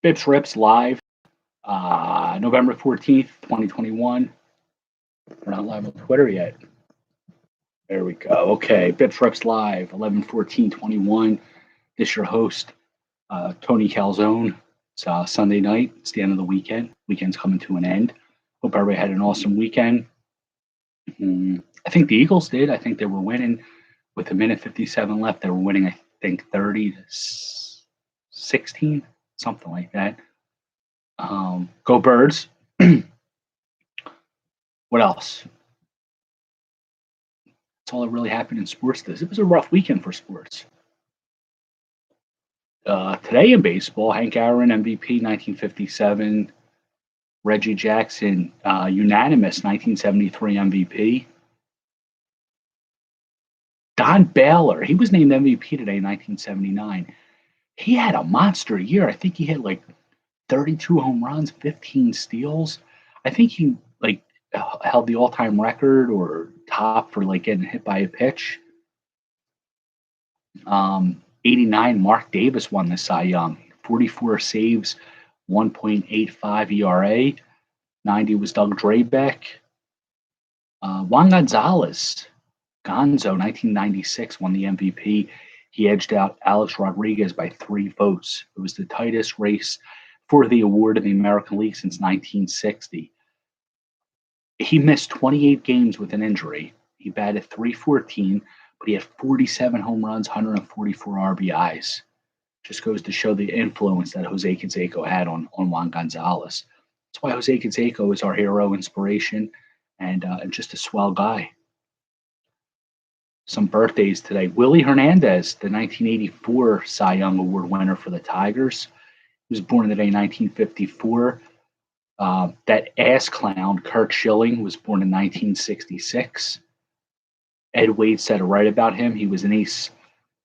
BpsRps live, November 14th, 2021. We're not live on Twitter yet. There we go. Okay, BpsRps live, 11/14/21. This is your host, Tony Calzone. It's Sunday night. It's the end of the weekend. Weekend's coming to an end. Hope everybody had an awesome weekend. I think the Eagles did. I think they were winning with 1:57 left. They were winning, I think, 30-16, something like that. Go Birds. What else? That's all that really happened in sports. It was a rough weekend for sports. Today in baseball, Hank Aaron, MVP, 1957. Reggie Jackson, unanimous, 1973 MVP. Don Baylor, he was named MVP today in 1979. He had a monster year. I think he hit like 32 home runs, 15 steals. I think he held the all-time record or top for getting hit by a pitch. 89, Mark Davis won the Cy Young. 44 saves, 1.85 ERA. 90 was Doug Drabeck. Juan Gonzalez, Gonzo, 1996, won the MVP. He edged out Alex Rodriguez by 3 votes. It was the tightest race for the award in the American League since 1960. He missed 28 games with an injury. He batted .314, but he had 47 home runs, 144 RBIs. Just goes to show the influence that Jose Canseco had on Juan Gonzalez. That's why Jose Canseco is our hero, inspiration, and just a swell guy. Some birthdays today. Willie Hernandez, the 1984 Cy Young Award winner for the Tigers. He was born in the day 1954. That ass clown, Kurt Schilling, was born in 1966. Ed Wade said it right about him. He was an ace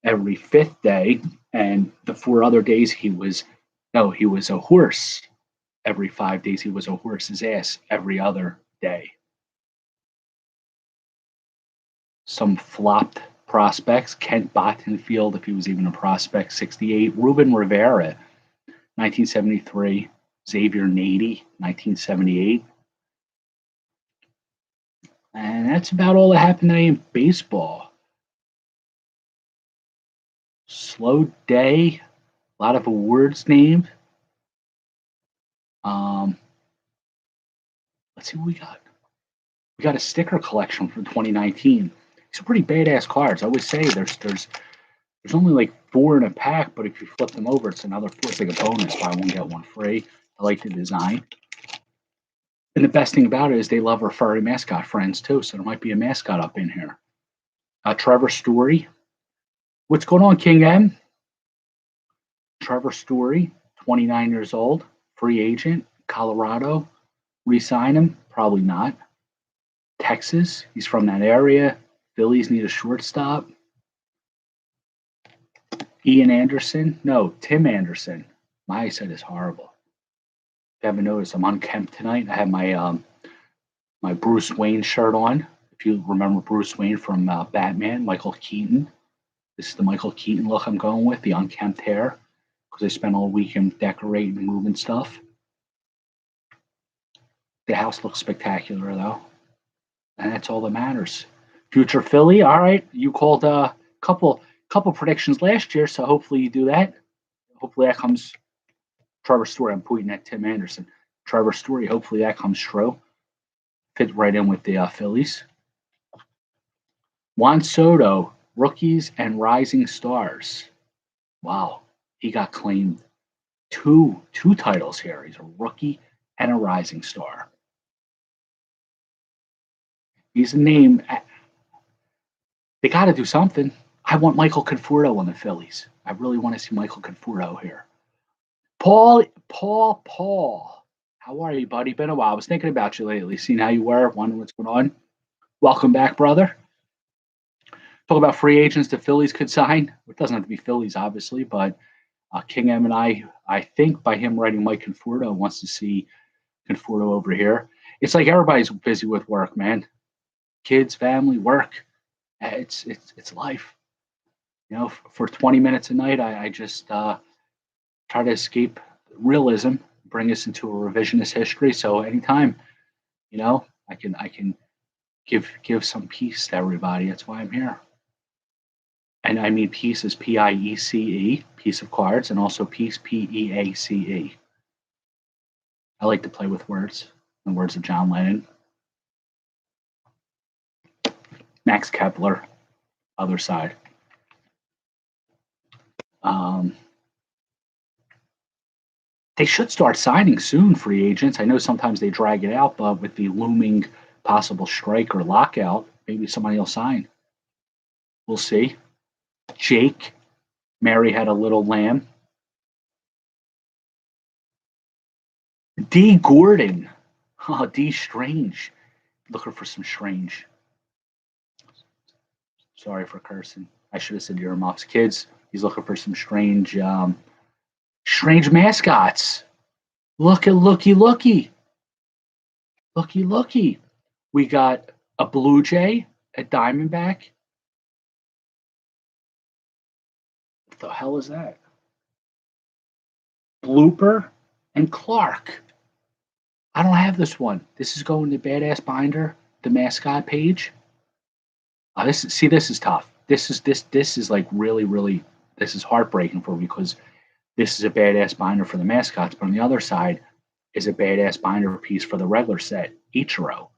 every 5th day, and the 4 other days he was a horse. Every 5 days he was a horse's ass every other day. Some flopped prospects. Kent Bottenfield, if he was even a prospect, 68. Ruben Rivera, 1973. Xavier Nady, 1978. And that's about all that happened today in baseball. Slow day. A lot of awards named. Let's see what we got. We got a sticker collection from 2019. These are pretty badass cards. I always say there's only 4 in a pack, but if you flip them over, it's another 4. It's like a bonus. Buy one, get one free. I like the design. And the best thing about it is they love our furry mascot friends too, so there might be a mascot up in here. Trevor Story. What's going on, King M? Trevor Story, 29 years old, free agent, Colorado. Re-sign him? Probably not. Texas, he's from that area. Phillies need a shortstop. Tim Anderson. My eyesight is horrible. If you haven't noticed, I'm unkempt tonight. I have my my Bruce Wayne shirt on. If you remember Bruce Wayne from Batman, Michael Keaton. This is the Michael Keaton look I'm going with, the unkempt hair, because I spent all weekend decorating and moving stuff. The house looks spectacular, though. And that's all that matters. Future Philly, all right. You called a couple predictions last year, so hopefully you do that. Hopefully that comes. Trevor Story, I'm pointing at Tim Anderson. Trevor Story, hopefully that comes true. Fit right in with the Phillies. Juan Soto, rookies and rising stars. Wow, he got claimed two titles here. He's a rookie and a rising star. He's a name. They got to do something. I want Michael Conforto on the Phillies. I really want to see Michael Conforto here. Paul, how are you, buddy? Been a while. I was thinking about you lately, seeing how you were, wondering what's going on. Welcome back, brother. Talk about free agents the Phillies could sign. It doesn't have to be Phillies, obviously, but King M and I think by him writing Mike Conforto, wants to see Conforto over here. It's like everybody's busy with work, man. Kids, family, work. It's life. You know, for 20 minutes a night, I just try to escape realism, bring us into a revisionist history. So anytime, I can give some peace to everybody. That's why I'm here. And I mean peace is Piece, piece of cards, and also peace, Peace. I like to play with words, the words of John Lennon. Max Kepler, other side. They should start signing soon, free agents. I know sometimes they drag it out, but with the looming possible strike or lockout, maybe somebody will sign. We'll see. Jake, Mary had a little lamb. D. Gordon. Oh, D. Strange. Looking for some strange. Sorry for cursing. I should have said earmuffs. Kids, he's looking for some strange mascots. Looky. We got a Blue Jay, a Diamondback. What the hell is that? Blooper and Clark. I don't have this one. This is going to Badass Binder, the mascot page. This is tough. This is like really, this is heartbreaking for me because this is a Badass Binder for the mascots, but on the other side is a Badass Binder piece for the regular set, Ichiro.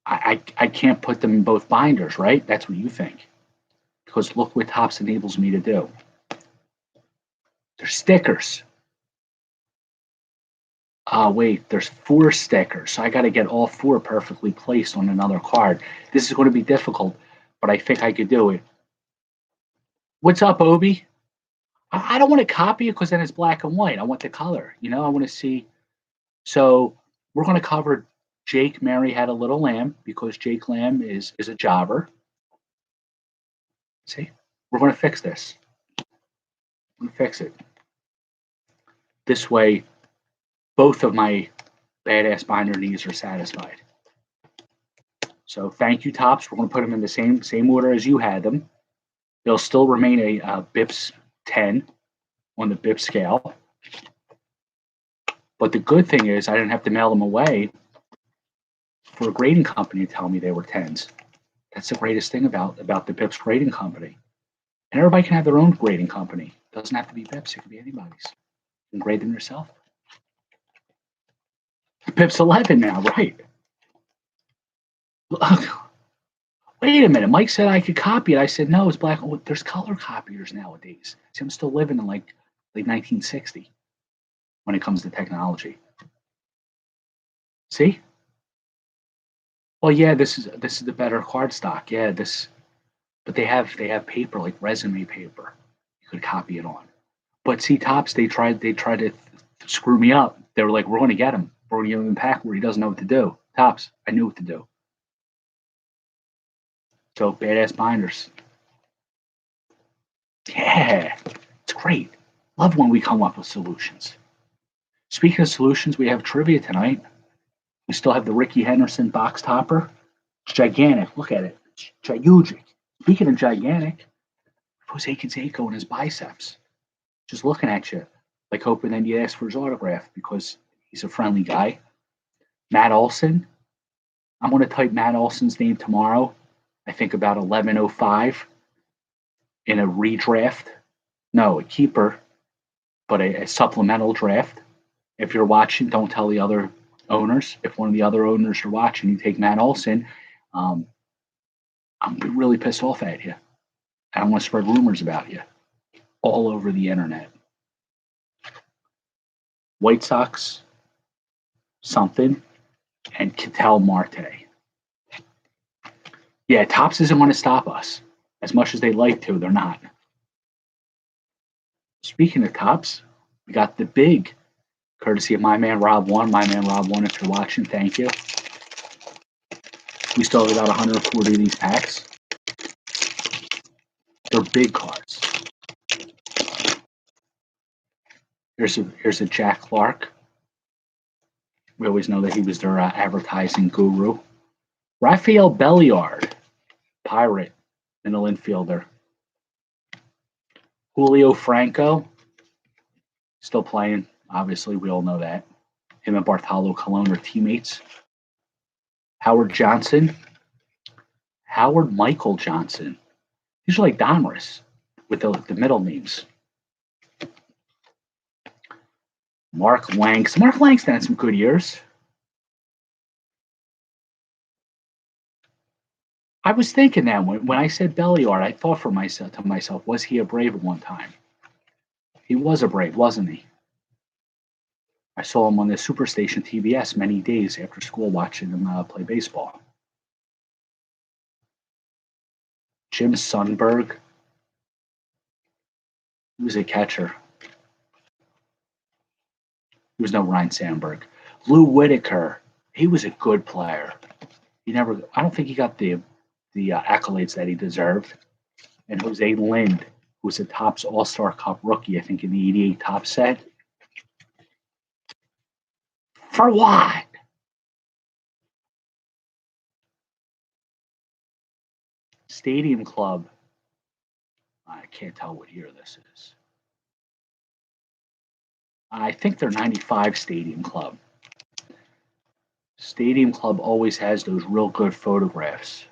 I can't put them in both binders, right? That's what you think. Because look what Topps enables me to do. They're stickers. Wait, there's 4 stickers, so I got to get all 4 perfectly placed on another card. This is going to be difficult, but I think I could do it. What's up, Obi? I don't want to copy it because then it's black and white. I want the color. I want to see. So we're going to cover Jake, Mary had a little lamb because Jake Lamb is a jobber. See, we're going to fix this. I'm going to fix it. This way, both of my Badass Binder needs are satisfied. So thank you, Topps. We're going to put them in the same order as you had them. They'll still remain a BPS 10 on the BIP scale. But the good thing is I didn't have to mail them away for a grading company to tell me they were 10s. That's the greatest thing about the BPS grading company. And everybody can have their own grading company. It doesn't have to be BPS. It can be anybody's. You can grade them yourself. BPS 11 now, right? Look, wait a minute. Mike said I could copy it. I said, no, it's black. Oh, there's color copiers nowadays. See, I'm still living in like 1960 when it comes to technology. See? Well, yeah, this is the better card stock. Yeah, but they have paper like resume paper. You could copy it on. But see, Topps, they tried to screw me up. They were like, we're going to get him. We're going to give him a pack where he doesn't know what to do. Topps, I knew what to do. So Badass Binders. Yeah, it's great. Love when we come up with solutions. Speaking of solutions, we have trivia tonight. We still have the Ricky Henderson box topper. It's gigantic. Look at it. It's gigantic. Speaking of gigantic, Jose Canseco and his biceps. Just looking at you, like hoping that you ask for his autograph because he's a friendly guy. Matt Olson. I'm going to type Matt Olson's name tomorrow. I think about 11:05 in a redraft. No, a keeper, but a supplemental draft. If you're watching, don't tell the other owners. If one of the other owners are watching, you take Matt Olson. I'm really pissed off at you. I don't want to spread rumors about you all over the internet. White Sox, something, and Ketel Marte. Yeah, Topps isn't going to stop us. As much as they'd like to, they're not. Speaking of Topps, we got the big, courtesy of my man Rob One. My man Rob One, if you're watching, thank you. We still have about 140 of these packs. They're big cards. Here's a Jack Clark. We always know that he was their advertising guru. Rafael Belliard, Pirate, middle infielder. Julio Franco, still playing. Obviously, we all know that. Him and Bartolo Colon are teammates. Howard Johnson, Howard Michael Johnson. These are like Donruss with the middle names. Mark Langston. Mark Langston had some good years. I was thinking that when I said Belliard, I thought to myself, was he a Brave at one time? He was a Brave, wasn't he? I saw him on the Superstation TBS many days after school watching him play baseball. Jim Sundberg. He was a catcher. He was no Ryan Sandberg. Lou Whitaker. He was a good player. I don't think he got the accolades that he deserved. And Jose Lind, who was a Topps All-Star Cup rookie, I think, in the '88 Topps set. For what? Stadium Club. I can't tell what year this is. I think they're 95 Stadium Club. Stadium Club always has those real good photographs.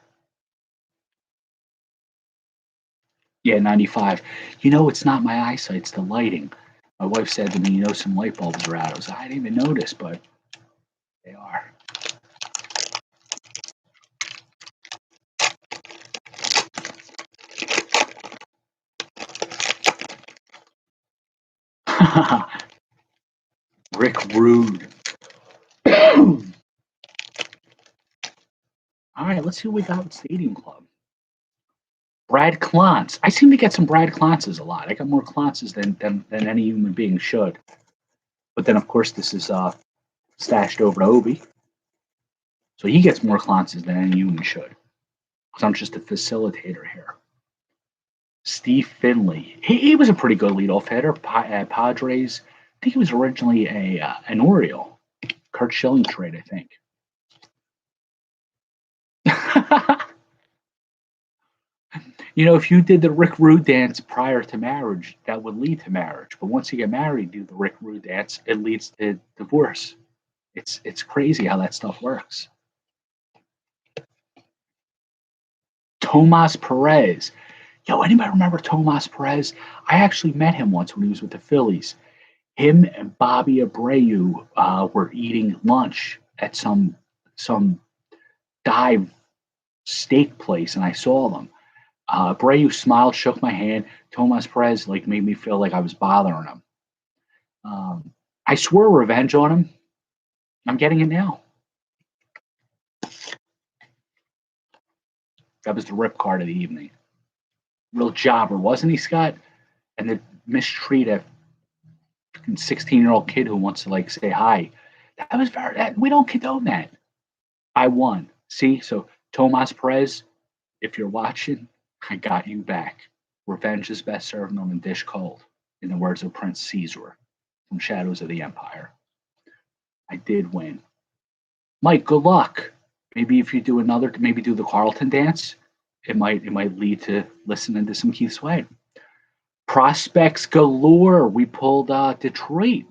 Yeah, 95. It's not my eyesight, it's the lighting. My wife said to me, some light bulbs are out. I didn't even notice, but they are. Rick Rude. All right, let's see what we got with Stadium Club. Brad Klontz. I seem to get some Brad Klontzes a lot. I got more Klontzes than any human being should. But then, of course, this is stashed over to Obi. So he gets more Klontzes than any human should. Because I'm just a facilitator here. Steve Finley. He was a pretty good leadoff hitter at Padres. I think he was originally an Oriole. Kurt Schilling trade, I think. If you did the Rick Rude dance prior to marriage, that would lead to marriage. But once you get married, do the Rick Rude dance, it leads to divorce. It's crazy how that stuff works. Tomas Perez. Anybody remember Tomas Perez? I actually met him once when he was with the Phillies. Him and Bobby Abreu were eating lunch at some dive steak place, and I saw them. Abreu smiled, shook my hand. Tomas Perez made me feel like I was bothering him. I swore revenge on him. I'm getting it now. That was the rip card of the evening. Real jobber, wasn't he, Scott? And the mistreat a 16-year-old kid who wants to say hi. That was we don't condone that. I won. See, so Tomas Perez, if you're watching, I got you back. Revenge is best served on a dish cold, in the words of Prince Caesar from Shadows of the Empire. I did win. Mike, good luck. Maybe if you do maybe do the Carlton dance, it might lead to listening to some Keith Sweat. Prospects galore. We pulled Detroit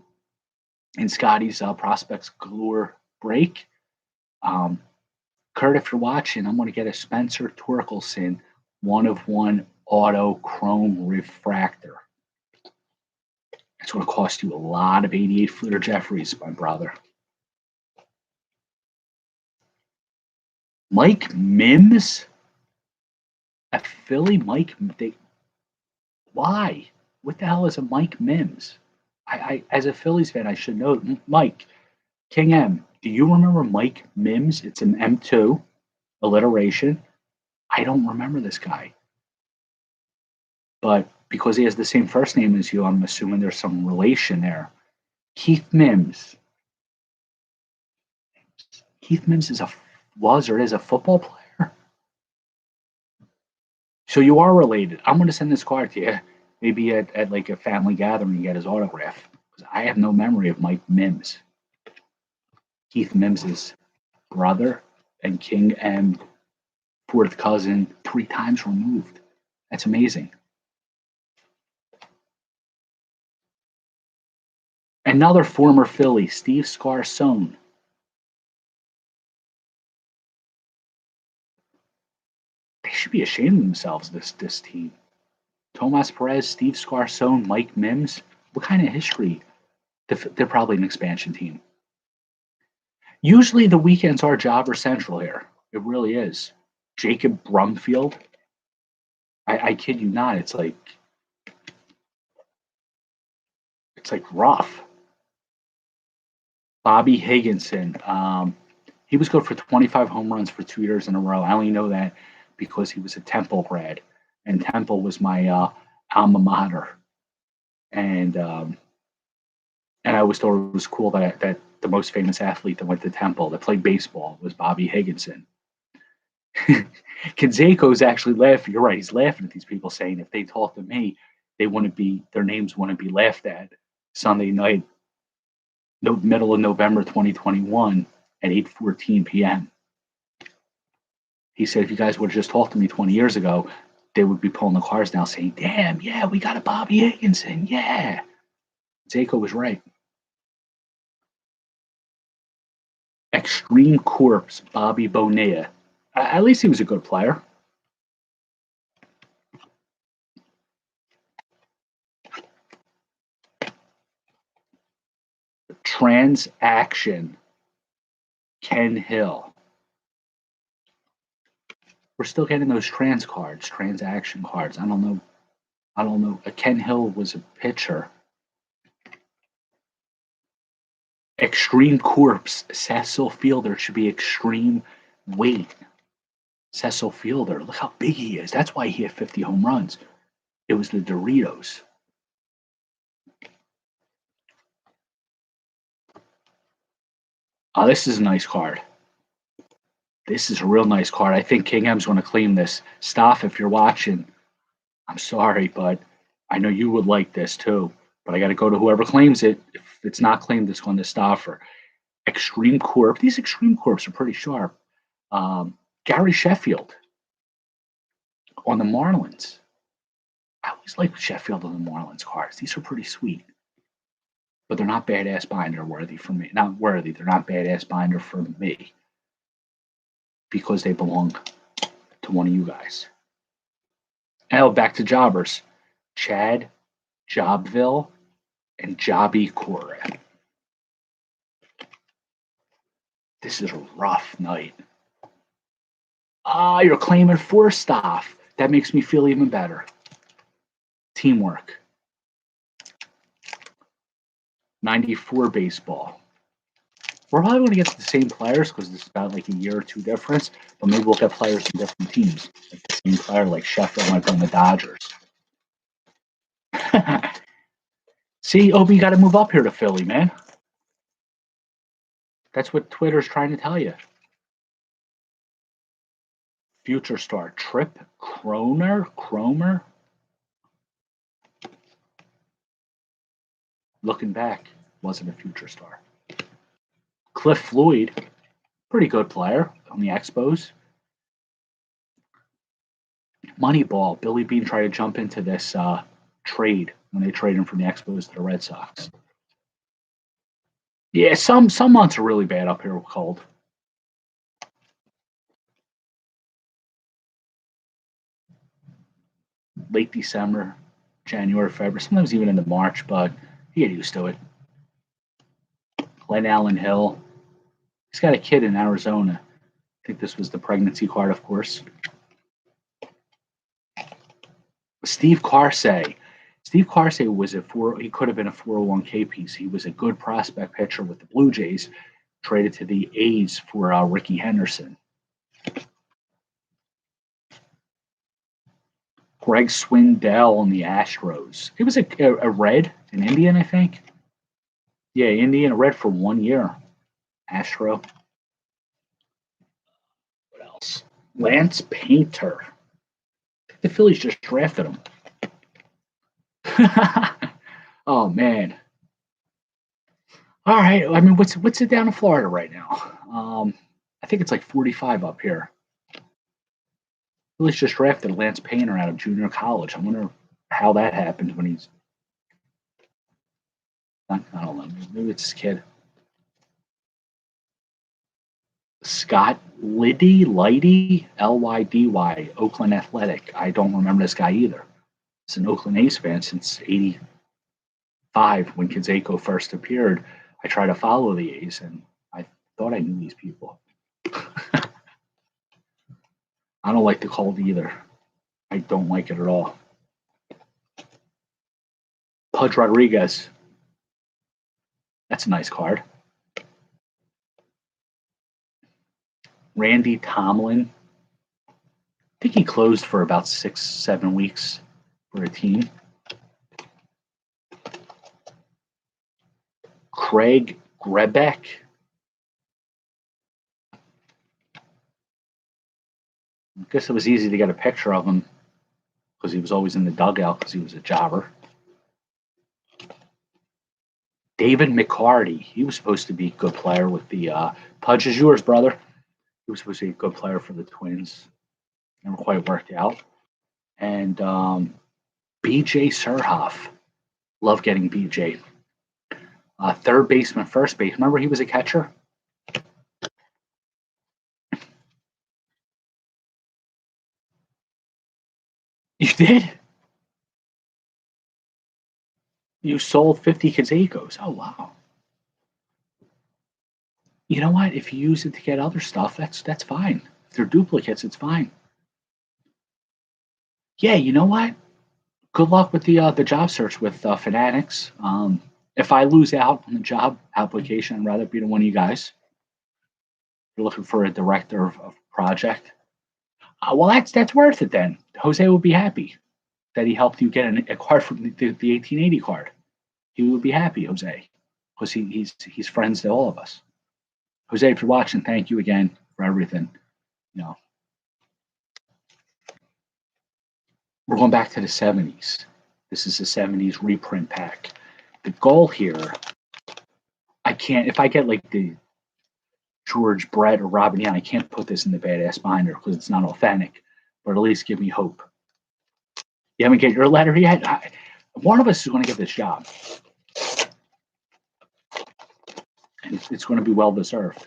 in Scotty's Prospects galore break. Kurt, if you're watching, I'm going to get a Spencer Torkelson 1/1 auto chrome refractor. It's going to cost you a lot of 88 Fluter Jeffries, my brother. Mike Mims? A Philly Mike? Why? What the hell is a Mike Mims? I as a Phillies fan, I should know. Mike, King M, do you remember Mike Mims? It's an M2 alliteration. I don't remember this guy. But because he has the same first name as you, I'm assuming there's some relation there. Keith Mims. Keith Mims is a football player. So you are related. I'm going to send this card to you. Maybe at a family gathering and get his autograph. Because I have no memory of Mike Mims. Keith Mims' brother and King M, fourth cousin, 3 times removed. That's amazing. Another former Philly, Steve Scarsone. They should be ashamed of themselves, this team. Tomas Perez, Steve Scarsone, Mike Mims. What kind of history? They're probably an expansion team. Usually the weekends are Jobber Central here. It really is. Jacob Brumfield. I kid you not. It's like rough. Bobby Higginson. He was good for 25 home runs for 2 years in a row. I only know that because he was a Temple grad, and Temple was my alma mater. And I always thought it was cool that the most famous athlete that went to Temple that played baseball was Bobby Higginson. Canseco's actually laughing. You're right. He's laughing at these people saying if they talk to me, their names wouldn't be laughed at Sunday night, middle of November 2021 at 8:14 p.m. He said if you guys would have just talked to me 20 years ago, they would be pulling the cars down saying, damn, yeah, we got a Bobby Higginson. Yeah. Canseco was right. Extreme Corpse, Bobby Bonilla. At least he was a good player. Transaction, Ken Hill. We're still getting those transaction cards. I don't know. Ken Hill was a pitcher. Extreme Corpse, Cecil Fielder should be extreme weight. Cecil Fielder, look how big he is. That's why he had 50 home runs. It was the Doritos. Oh, this is a nice card. This is a real nice card. I think King M's going to claim this. Staff, if you're watching, I'm sorry, but I know you would like this too. But I got to go to whoever claims it. If it's not claimed, it's going to Stoffer. Extreme Corp. These Extreme Corps are pretty sharp. Gary Sheffield on the Marlins. I always like Sheffield on the Marlins cards. These are pretty sweet. But they're not badass binder worthy for me. Not worthy. They're not badass binder for me. Because they belong to one of you guys. Now back to jobbers. Chad, Jobville, and Jobby Core. This is a rough night. You're claiming 4 staff. That makes me feel even better. Teamwork. 94 baseball. We're probably going to get to the same players because it's about like a year or two difference, but maybe we'll get players from different teams. Like the same player, like Sheffield might be on the Dodgers. See, Obi, you got to move up here to Philly, man. That's what Twitter's trying to tell you. Future star Trip Cromer. Looking back, wasn't a future star. Cliff Floyd, pretty good player on the Expos. Moneyball, Billy Bean tried to jump into this trade when they traded him from the Expos to the Red Sox. Yeah, some months are really bad up here with cold. Late December, January, February, sometimes even into March, but you get used to it. Glenn Allen Hill. He's got a kid in Arizona. I think this was the pregnancy card, of course. Steve Carsey. Steve Carsey was he could have been a 401k piece. He was a good prospect pitcher with the Blue Jays, traded to the A's for Ricky Henderson. Greg Swindell on the Astros. He was a Red, an Indian, I think. Yeah, Indian, a Red for 1 year. Astro. What else? Lance Painter. The Phillies just drafted him. Oh man. All right. I mean, what's it down in Florida right now? I think it's like 45 up here. Phillies just drafted Lance Painter out of junior college. I wonder how that happened when he's. I don't know. Maybe it's this kid. Scott Lighty, Lydy, Oakland Athletic. I don't remember this guy either. He's an Oakland A's fan since '85 when Canseco first appeared. I try to follow the A's, and I thought I knew these people. I don't like the cold either. I don't like it at all. Pudge Rodriguez. That's a nice card. Randy Tomlin. I think he closed for about 6-7 weeks for a team. Craig Grebeck. I guess it was easy to get a picture of him because he was always in the dugout because he was a jobber. David McCarty. He was supposed to be a good player with the Pudge is yours, brother. He was supposed to be a good player for the Twins. Never quite worked out. And BJ Surhoff. Love getting BJ. Third baseman, first base. Remember he was a catcher? You did? You sold 50 Canseco's. Oh, wow. You know what? If you use it to get other stuff, that's fine. If they're duplicates, it's fine. Yeah, you know what? Good luck with the job search with Fanatics. If I lose out on the job application, I'd rather be to one of you guys. If you're looking for a director of project. Well, that's worth it then. Jose will be happy that he helped you get a card from the 1880 card. He would be happy, Jose, because he's friends to all of us. Jose, if you're watching, thank you again for everything. You know, we're going back to the 70s. This is the 70s reprint pack. The goal here, I can't, if I get like the George Brett or Robin Young, I can't put this in the badass binder because it's not authentic, but at least give me hope. You haven't get your letter yet? One of us is going to get this job. And it's going to be well deserved.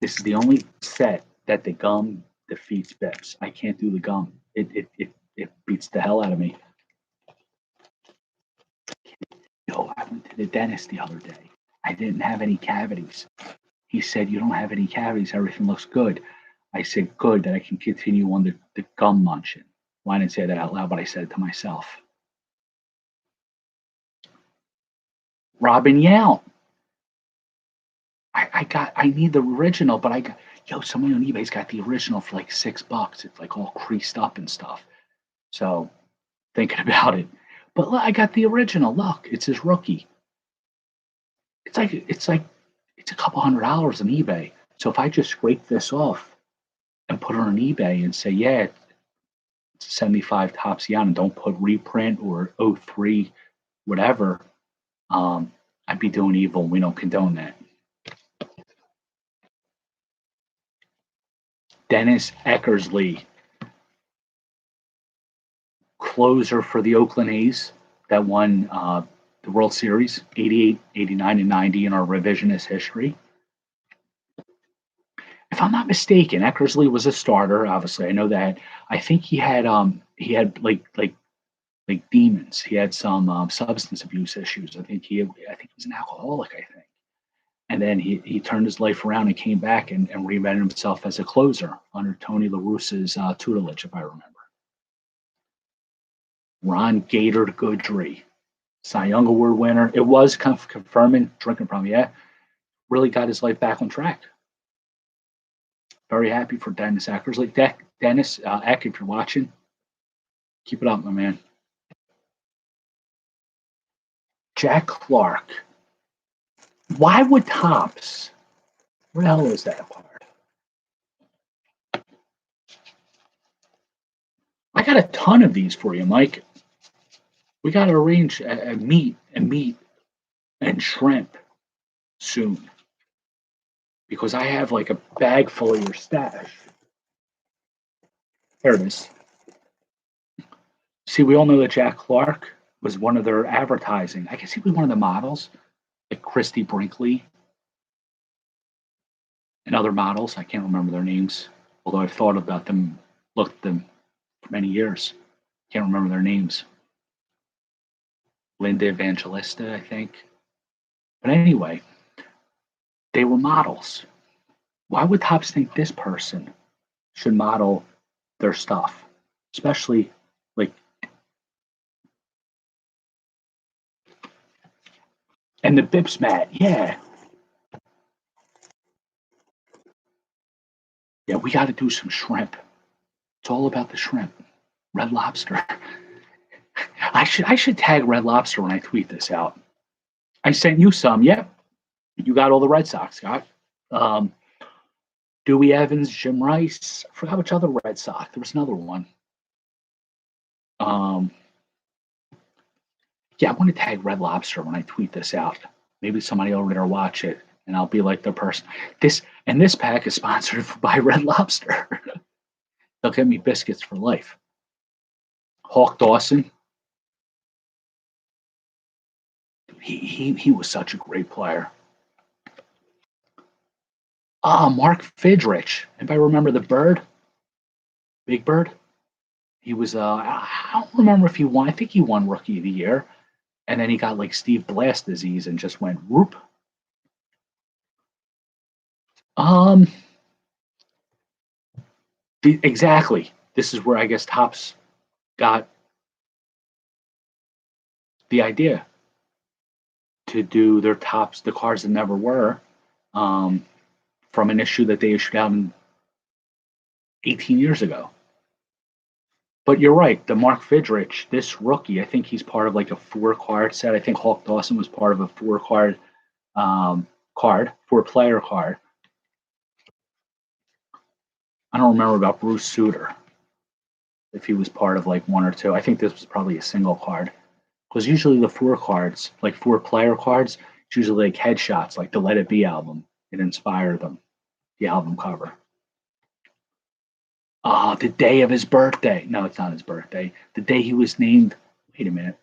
This is the only set that the gum defeats BpsRps. I can't do the gum. It beats the hell out of me. Yo, I went to the dentist the other day. I didn't have any cavities. He said, "You don't have any cavities. Everything looks good." I said, "Good, that I can continue on the gum munching." Well, I didn't say that out loud, but I said it to myself. Robin Yale. I need the original, but somebody on eBay's got the original for like $6. It's like all creased up and stuff. So thinking about it. But look, I got the original. Look, it's his rookie. It's a couple $100 on eBay. So if I just scrape this off and put it on eBay and say, yeah, it's 75 Topps and don't put reprint or 03, whatever, I'd be doing evil. We don't condone that. Dennis Eckersley, closer for the Oakland A's that won the World Series, 88, 89, and 90 in our revisionist history. If I'm not mistaken, Eckersley was a starter. Obviously, I know that. I think he had like demons. He had some substance abuse issues. I think he was an alcoholic. I think, and then he turned his life around and came back and reinvented himself as a closer under Tony La Russa's tutelage, if I remember. Ron Gator Goodry, Cy Young Award winner. It was confirming drinking problem. Yeah, really got his life back on track. Very happy for Dennis Eckersley. Dennis Eck, if you're watching, keep it up, my man. Jack Clark. Why would Topps? Where the hell is that card? I got a ton of these for you, Mike. We got to arrange a meat and shrimp soon because I have like a bag full of your stash. There it is. See, we all know that Jack Clark was one of their advertising. I guess he was one of the models, like Christy Brinkley and other models. I can't remember their names, although I've thought about them, looked at them for many years. Can't remember their names. Linda Evangelista, I think. But anyway, they were models. Why would Topps think this person should model their stuff? Especially like, and the Bips mat, yeah. Yeah, we got to do some shrimp. It's all about the shrimp. Red Lobster. I should tag Red Lobster when I tweet this out. I sent you some. Yep. You got all the Red Sox, Scott. Dewey Evans, Jim Rice. I forgot which other Red Sox. There was another one. Yeah, I want to tag Red Lobster when I tweet this out. Maybe somebody will read or watch it, and I'll be like the person. This pack is sponsored by Red Lobster. They'll get me biscuits for life. Hawk Dawson. He was such a great player. Mark Fidrich. If I remember the bird, Big Bird, he was. I don't remember if he won. I think he won Rookie of the Year, and then he got like Steve Blast disease and just went whoop. Exactly. This is where I guess Topps got the idea to do their Topps, the cards that never were, from an issue that they issued out 18 years ago. But you're right, the Mark Fidrich, this rookie, I think he's part of like a 4-card set. I think Hawk Dawson was part of a 4-card 4-player card. I don't remember about Bruce Sutter, if he was part of like 1 or 2. I think this was probably a single card. Because usually the 4 cards, like 4-player cards, it's usually like headshots, like the Let It Be album. It inspired them, the album cover. The day of his birthday. No, it's not his birthday. The day he was named. Wait a minute.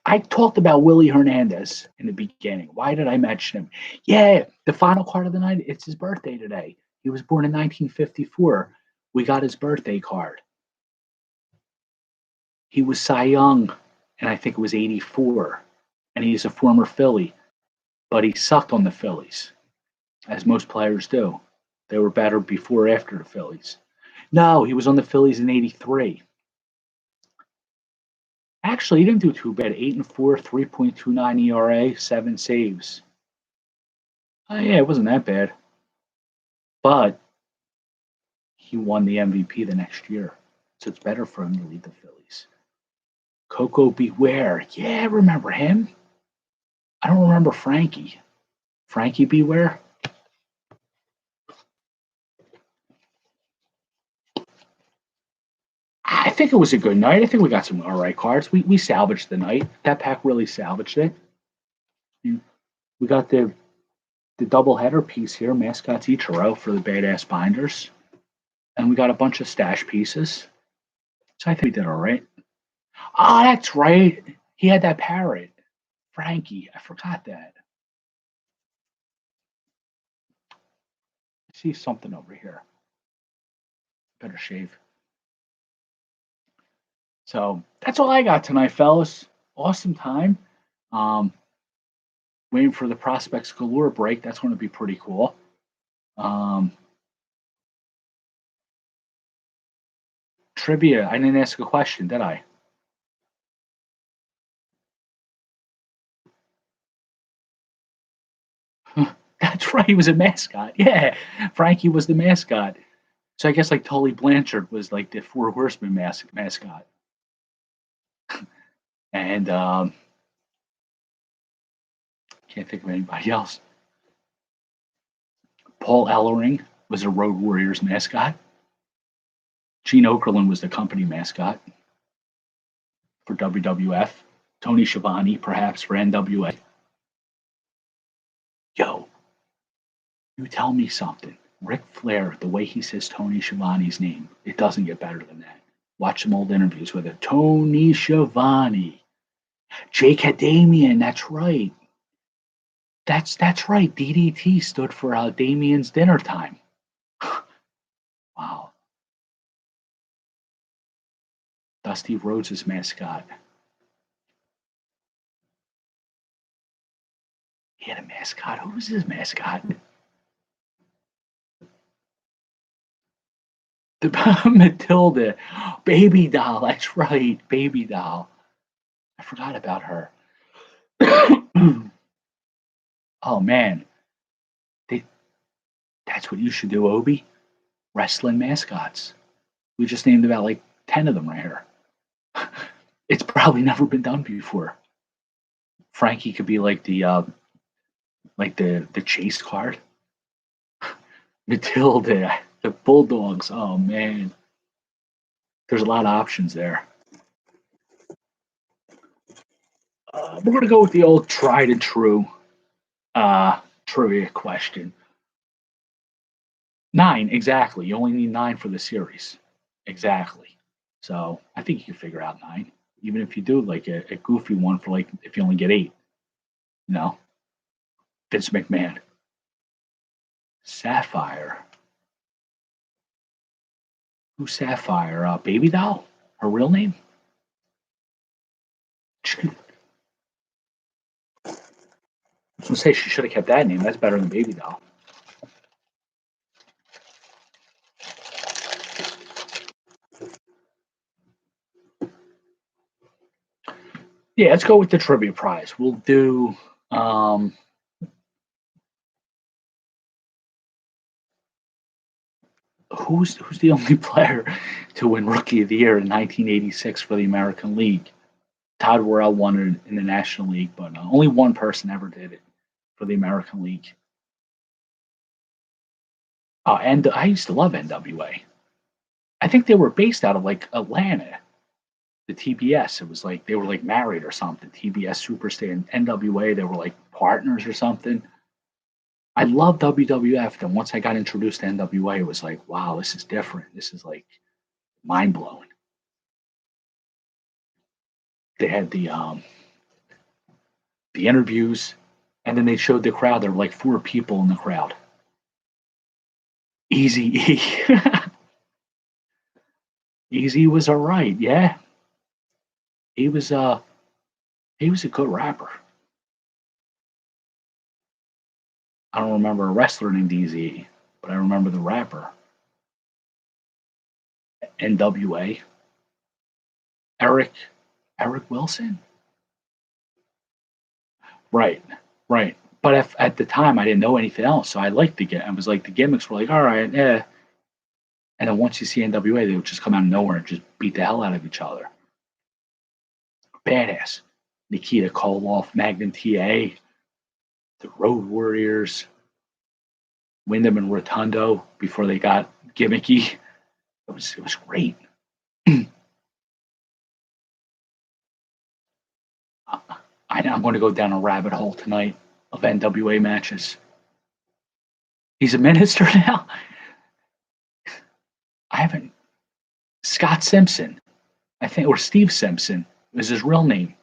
I talked about Willie Hernandez in the beginning. Why did I mention him? Yeah, the final card of the night. It's his birthday today. He was born in 1954. We got his birthday card. He was Cy Young, and I think it was 84. And he's a former Philly, but he sucked on the Phillies, as most players do. They were better before or after the Phillies. No, he was on the Phillies in 83. Actually, he didn't do too bad. 8-4, 3.29 ERA, 7 saves. Yeah, it wasn't that bad. But he won the MVP the next year. So it's better for him to lead the Phillies. Coco Beware. Yeah, I remember him. I don't remember Frankie. Frankie Beware? I think it was a good night. I think we got some all right cards. We salvaged the night. That pack really salvaged it. We got the doubleheader piece here, Mascots Ichiro for the Badass Binders. And we got a bunch of stash pieces. So I think we did all right. Oh, that's right. He had that parrot. Frankie. I forgot that. I see something over here. Better shave. So that's all I got tonight, fellas. Awesome time. Waiting for the Prospects Galore break. That's going to be pretty cool. Trivia. I didn't ask a question, did I? That's right. He was a mascot. Yeah. Frankie was the mascot. So I guess like Tully Blanchard was like the Four Horsemen mascot. And can't think of anybody else. Paul Ellering was a Road Warriors mascot. Gene Okerlund was the company mascot for WWF. Tony Schiavone, perhaps, for NWA. Yo, you tell me something. Ric Flair, the way he says Tony Schiavone's name, it doesn't get better than that. Watch some old interviews with it. Tony Schiavone. Jake Hadamian, that's right. That's right. DDT stood for Damien's Dinner Time. Wow. Dusty Rhodes' mascot. He had a mascot. Who was his mascot? The Matilda. Baby doll. That's right. Baby doll. I forgot about her. Oh man. They, that's what you should do, Obi. Wrestling mascots. We just named about like 10 of them right here. It's probably never been done before. Frankie could be like the chase card. Matilda, the Bulldogs. Oh man, there's a lot of options there. We're gonna go with the old tried and true trivia question. 9, exactly. You only need 9 for the series, exactly. So I think you can figure out 9, even if you do like a goofy one for like if you only get 8. You know, Vince McMahon, Sapphire. Who's Sapphire? Baby doll. Her real name? I was gonna say she should have kept that name. That's better than Baby Doll. Yeah, let's go with the trivia prize. We'll do who's the only player to win Rookie of the Year in 1986 for the American League? Todd Worrell won it in the National League, but only one person ever did it for the American League. Oh, and I used to love NWA. I think they were based out of like Atlanta, the TBS. It was like they were like married or something. TBS Superstar and NWA, they were like partners or something. I love WWF. Then once I got introduced to NWA, it was like, wow, this is different. This is like mind blowing. They had the interviews, and then they showed the crowd. There were like 4 people in the crowd. Easy E. Easy was all right. Yeah, he was he was a good rapper. I don't remember a wrestler named Easy, but I remember the rapper. NWA. Eric Eric Wilson. Right, right. But if, at the time I didn't know anything else, so I liked the I was like the gimmicks were like, all right, yeah. And then once you see NWA, they would just come out of nowhere and just beat the hell out of each other. Badass. Nikita Koloff, Magnum TA, the Road Warriors, Wyndham and Rotundo before they got gimmicky. It was great. I'm going to go down a rabbit hole tonight of NWA matches. He's a minister now. I haven't. Scott Simpson, I think, or Steve Simpson is his real name.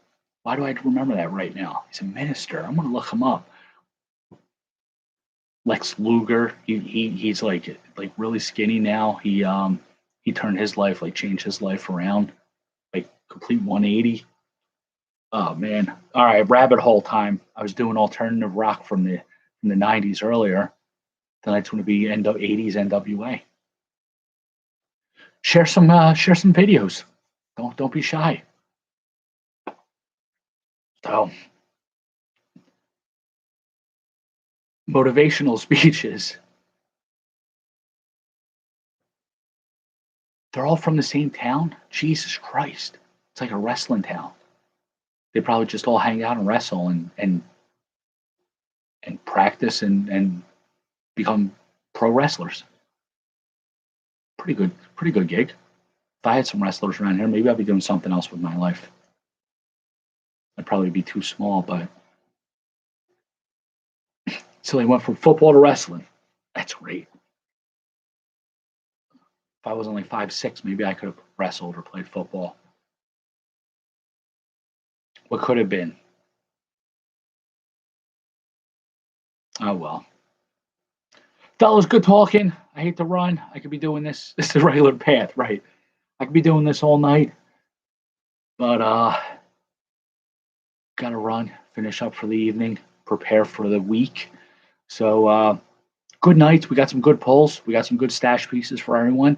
Why do I remember that right now? He's a minister. I'm going to look him up. Lex Luger. He's like really skinny now. He turned his life, like changed his life around, like complete 180. Oh man. All right, rabbit hole time. I was doing alternative rock from the 90s earlier. Tonight's going to be 80s NWA. Share some videos. Don't be shy. So motivational speeches. They're all from the same town. Jesus Christ. It's like a wrestling town. They probably just all hang out and wrestle and practice and become pro wrestlers. Pretty good gig. If I had some wrestlers around here, maybe I'd be doing something else with my life. I'd probably be too small, but so they went from football to wrestling. That's great. If I was only 5'6", maybe I could have wrestled or played football. What could have been? Oh well. Fellas, good talking. I hate to run. I could be doing this. This is a regular path, right? I could be doing this all night, but gotta run, finish up for the evening, prepare for the week. So good night. We got some good polls. We got some good stash pieces for everyone.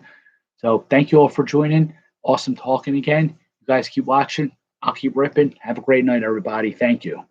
So thank you all for joining. Awesome talking again. You guys keep watching. I'll keep ripping. Have a great night, everybody. Thank you.